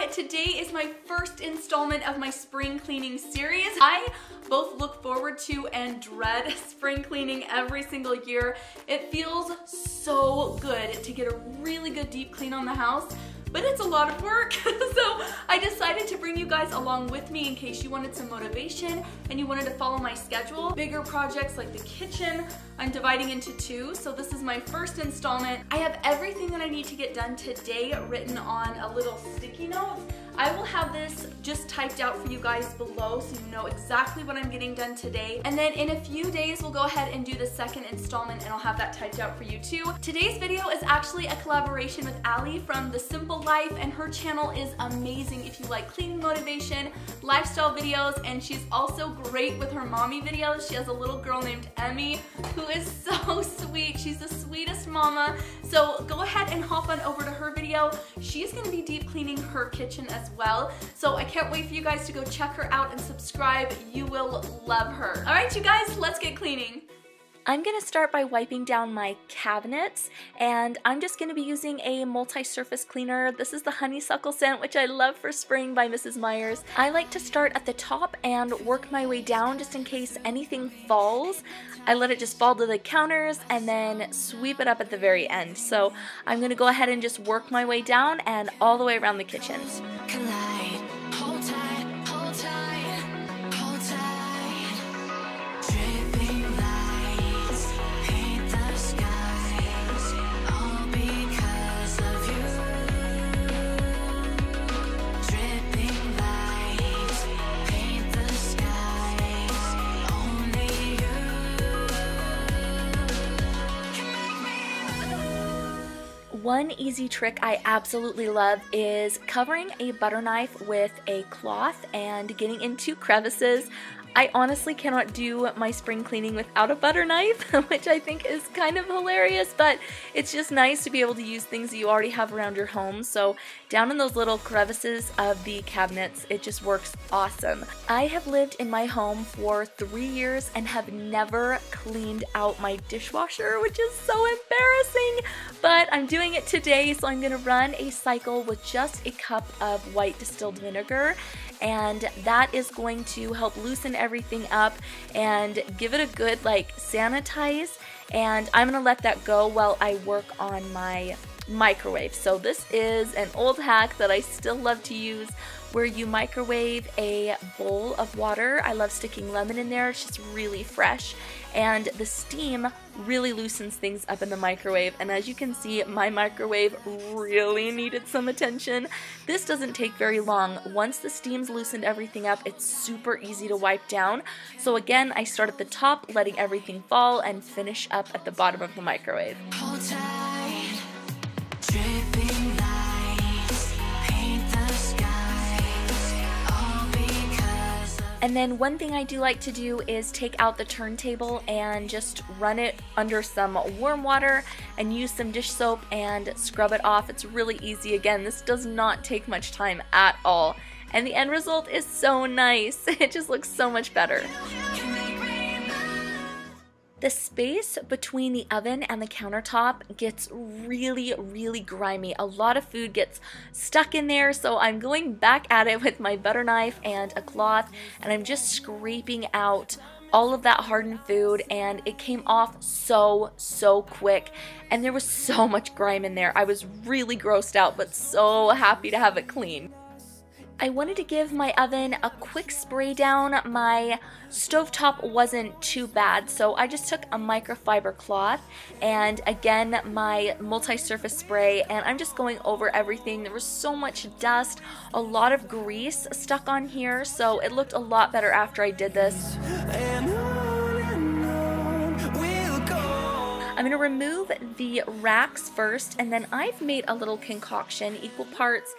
Today is my first installment of my spring cleaning series. I both look forward to and dread spring cleaning every single year. It feels so good to get a really good deep clean on the house, but it's a lot of work. So I decided to bring you guys along with me in case you wanted some motivation and you wanted to follow my schedule. Bigger projects like the kitchen, I'm dividing into two, so this is my first installment. I have everything that I need to get done today written on a little sticky note. I will have this just typed out for you guys below so you know exactly what I'm getting done today. And then in a few days, we'll go ahead and do the second installment and I'll have that typed out for you too. Today's video is actually a collaboration with Allie from The Simple Life, and her channel is amazing if you like cleaning motivation, lifestyle videos, and she's also great with her mommy videos. She has a little girl named Emmy who is so sweet. She's the sweetest mama. So go ahead and hop on over to her video. She's gonna be deep cleaning her kitchen as well. So I can't wait for you guys to go check her out and subscribe. You will love her. All right, you guys, let's get cleaning. I'm gonna start by wiping down my cabinets, and I'm just gonna be using a multi-surface cleaner. This is the honeysuckle scent, which I love for spring, by Mrs. Meyer's. I like to start at the top and work my way down just in case anything falls. I let it just fall to the counters and then sweep it up at the very end. So I'm gonna go ahead and just work my way down and all the way around the kitchen. Collide, hold tight, hold tight, hold tight. Dripping lights paint the skies, all because of you. Dripping lights paint the skies, only you. One easy trick I absolutely love is covering a butter knife with a cloth and getting into crevices. I honestly cannot do my spring cleaning without a butter knife, which I think is kind of hilarious, but it's just nice to be able to use things that you already have around your home. So down in those little crevices of the cabinets, it just works awesome. I have lived in my home for 3 years and have never cleaned out my dishwasher, which is so embarrassing, but I'm doing it today. So I'm gonna run a cycle with just a cup of white distilled vinegar, and that is going to help loosen everything up and give it a good sanitize. And I'm gonna let that go while I work on my microwave. So this is an old hack that I still love to use, where you microwave a bowl of water. I love sticking lemon in there, it's just really fresh, and the steam really loosens things up in the microwave. And as you can see, my microwave really needed some attention. This doesn't take very long. Once the steam's loosened everything up, it's super easy to wipe down. So again, I start at the top, letting everything fall, and finish up at the bottom of the microwave. Hold tight, dripping lights paint the skies, all because of. And then one thing I do like to do is take out the turntable and just run it under some warm water and use some dish soap and scrub it off. It's really easy. Again, this does not take much time at all. And the end result is so nice. It just looks so much better. The space between the oven and the countertop gets really, really grimy. A lot of food gets stuck in there, so I'm going back at it with my butter knife and a cloth, and I'm just scraping out all of that hardened food, and it came off so quick, and there was so much grime in there. I was really grossed out, but so happy to have it clean. I wanted to give my oven a quick spray down. My stovetop wasn't too bad, so I just took a microfiber cloth and again my multi-surface spray, and I'm just going over everything. There was so much dust, a lot of grease stuck on here, so it looked a lot better after I did this. I'm going to remove the racks first, and then I've made a little concoction, equal parts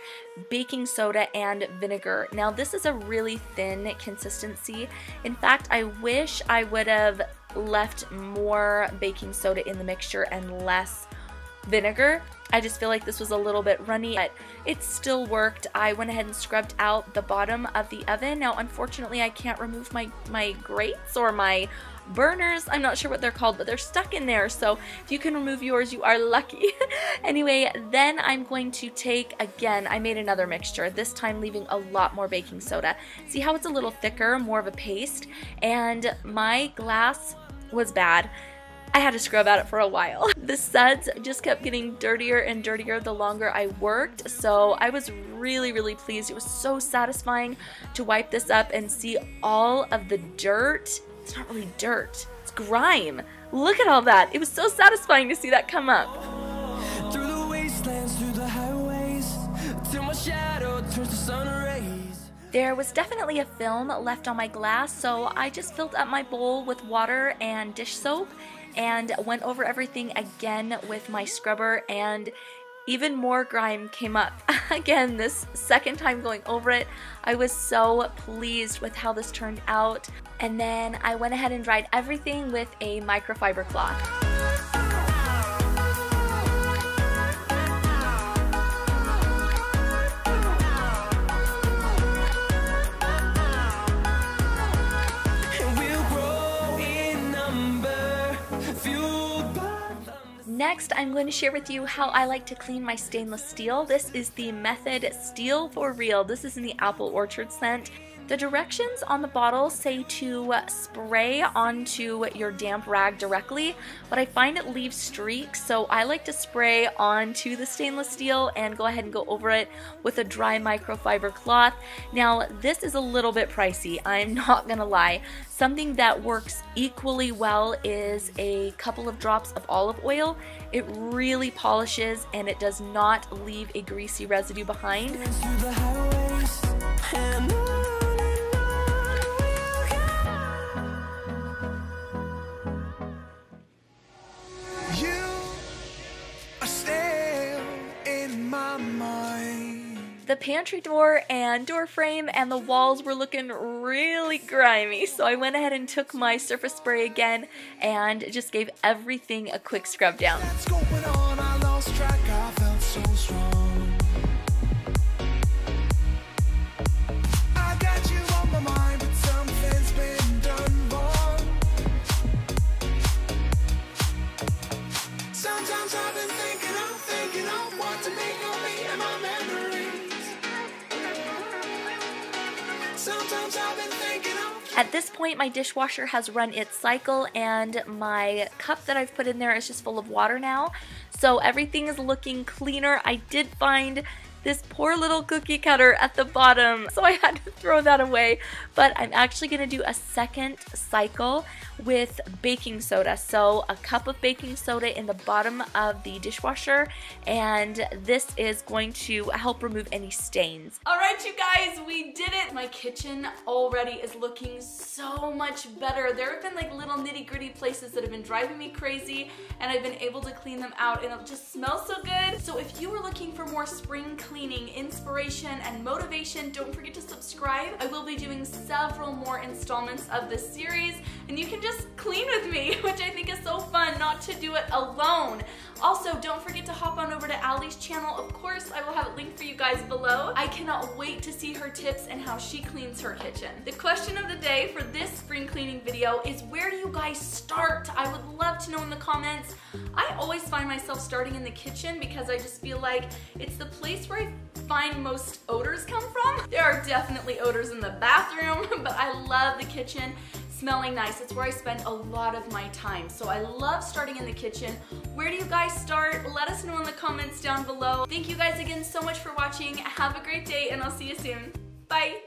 baking soda and vinegar. Now this is a really thin consistency. In fact, I wish I would have left more baking soda in the mixture and less vinegar. I just feel like this was a little bit runny, but it still worked. I went ahead and scrubbed out the bottom of the oven. Now unfortunately I can't remove my grates or my burners. I'm not sure what they're called, but they're stuck in there. So if you can remove yours, you are lucky. Anyway, then I'm going to take, again, I made another mixture, this time leaving a lot more baking soda. See how it's a little thicker, more of a paste? And my glass was bad. I had to scrub at it for a while. The suds just kept getting dirtier and dirtier the longer I worked, so I was really, really pleased. It was so satisfying to wipe this up and see all of the dirt. It's not really dirt, it's grime. Look at all that. It was so satisfying to see that come up. Through the wastelands, through the highways, till my shadow turns to sun rays. There was definitely a film left on my glass, so I just filled up my bowl with water and dish soap and went over everything again with my scrubber, and even more grime came up. Again, this second time going over it, I was so pleased with how this turned out. And then I went ahead and dried everything with a microfiber cloth. Next, I'm going to share with you how I like to clean my stainless steel. This is the Method Steel for Real. This is in the Apple Orchard scent. The directions on the bottle say to spray onto your damp rag directly, but I find it leaves streaks, so I like to spray onto the stainless steel and go ahead and go over it with a dry microfiber cloth. Now, this is a little bit pricey, I'm not gonna lie. Something that works equally well is a couple of drops of olive oil. It really polishes and it does not leave a greasy residue behind. The pantry door and door frame and the walls were looking really grimy, so I went ahead and took my surface spray again and just gave everything a quick scrub down. Sometimes I've been thinking of what to make of me and my memories. Sometimes I've been thinking of. At this point, my dishwasher has run its cycle and my cup that I've put in there is just full of water now. So everything is looking cleaner. I did find this poor little cookie cutter at the bottom, so I had to throw that away. But I'm actually going to do a second cycle with baking soda. So a cup of baking soda in the bottom of the dishwasher, and this is going to help remove any stains. Alright you guys, we did it! My kitchen already is looking so much better. There have been like little nitty-gritty places that have been driving me crazy, and I've been able to clean them out, and it just smells so good. So if you are looking for more spring cleaning inspiration and motivation, don't forget to subscribe. I will be doing several more installments of this series, and you can just clean with me, which I think is so fun not to do it alone. Also, don't forget to hop on over to Allie's channel. Of course, I will have it linked for you guys below. I cannot wait to see her tips and how she cleans her kitchen. The question of the day for this spring cleaning video is, where do you guys start? I would love to know in the comments. I always find myself starting in the kitchen because I just feel like it's the place where I find most odors come from. There are definitely odors in the bathroom, but I love the kitchen smelling nice. It's where I spend a lot of my time. So I love starting in the kitchen. Where do you guys start? Let us know in the comments down below. Thank you guys again so much for watching. Have a great day, and I'll see you soon. Bye.